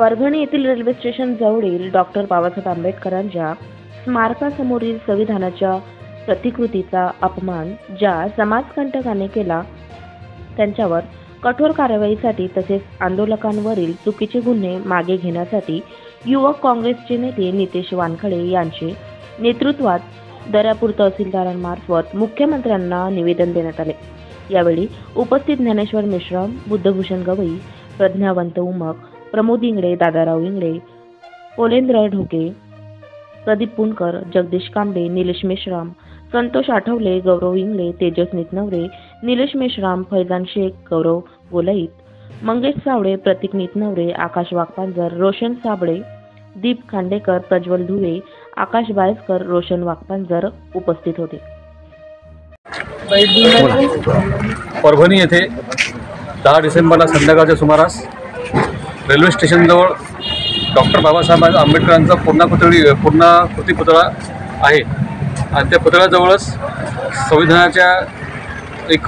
परभणी येथील railway station जवळील doctor Babasaheb आंबेडकरांच्या स्मारकासमोरील संविधानाच्या प्रतिकृतीचा अपमान ज्या समाजकंटकाने केला त्यांच्यावर कठोर कारवाईसाठी तसेच आंदोलकांवरील चुकीचे गुन्हे मागे घेण्यासाठी युवक काँग्रेसचे नेते नितेश वानखडे यांचे नेतृत्वात दर्यापूर तहसीलदारांमार्फत मुख्यमंत्र्यांना निवेदन देण्यात आले। यावेळी उपस्थित ज्ञानेश्वर मेश्राम, बुद्धभूषण गवई, प्रज्ञावंत उमक, प्रमोद इंगळे, दादाराव इंगळे, ओलेंद्र ढोके, प्रदीप पुणकर, जगदीश कांबळे, निलेश मेश्राम, संतोष आठवले, गौरव इंगळे, तेजस नितनवरे, निलेश मेश्राम, फैजान शेख, गौरव गोलाईत, मंगेश सावळे, प्रतीक नितनवरे, आकाश वाघपांजर, रोशन साबळे, दीप खांडेकर, प्रज्वल धुवे, आकाश बायस्कर, रोशन वाघपांजर उपस्थित होते। परभणी येथे 10 डिसेंबरला संध्याकाळच्या सुमारास रेल्वे स्टेशनजवळ डॉक्टर बाबासाहेब आंबेडकरांचा पूर्णाकृती पुतळा आहे आणि त्या पुतळ्याजवळच संविधानाच्या एक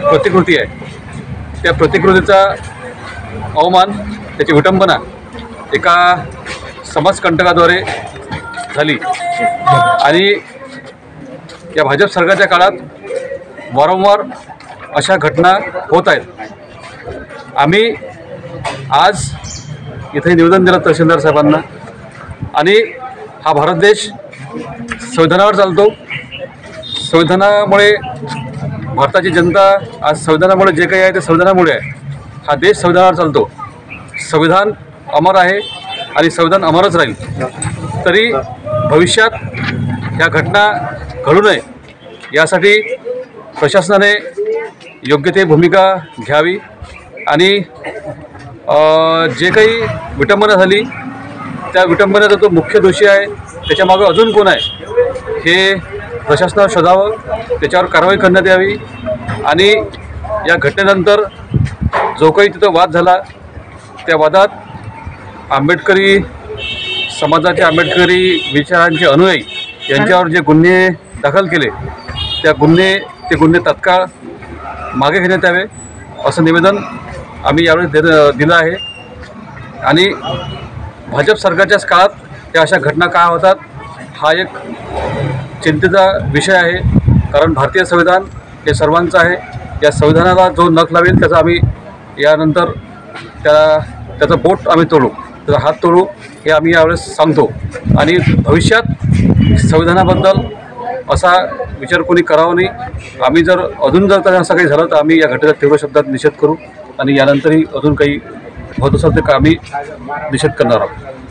प्रतिकृती आहे। त्या प्रतिकृतीचा अवमान, त्याची विटंबना एका समाजकंटकाद्वारे झाली आणि या भाजप सरकारच्या काळात वारंवार अशा घटना होत आहेत। आम्ही आज इथे निवेदन दिलं तहसीलदार साहेबांना आणि हा भारत देश संविधानावर चालतो। संविधानामुळे भारताची जनता आज संविधानामुळे जे काही आहे ते संविधानामुळे आहे। हा देश संविधानावर चालतो। संविधान अमर आहे आणि संविधान अमरच राहील। तरी भविष्यात ह्या घटना घडू नये यासाठी प्रशासनाने योग्य ते भूमिका घ्यावी आणि जे काही विटंबना झाली त्या विटंबनेचा जो मुख्य दोषी आहे त्याच्यामागे अजून कोण आहे हे प्रशासनावर शोधावं, त्याच्यावर कारवाई करण्यात यावी आणि या घटनेनंतर जो काही तिथं वाद झाला त्या वादात आंबेडकरी समाजाचे, आंबेडकरी विचारांचे अनुयायी यांच्यावर जे गुन्हे दाखल केले ते गुन्हे तत्काळ मागे घेण्यात यावे असं निवेदन आम्ही यावेळी दिलं आहे। आणि भाजप सरकारच्याच काळात या अशा घटना का होतात हा एक चिंतेचा विषय आहे। कारण भारतीय संविधान हे सर्वांचं आहे। या संविधानाला जो नख लावेल त्याचा आम्ही यानंतर त्याचा बोट आम्ही तोडू, त्याचा हात तोडू हे आम्ही यावेळेस सांगतो। आणि भविष्यात संविधानाबद्दल असा विचार कोणी करावा नाही। आम्ही जर असं काही झालं तर आम्ही या घटनेचा तीव्र शब्दात निषेध करू आणि यानंतरही अजून काही होत असेल तर आम्ही निषेध करणार आहोत।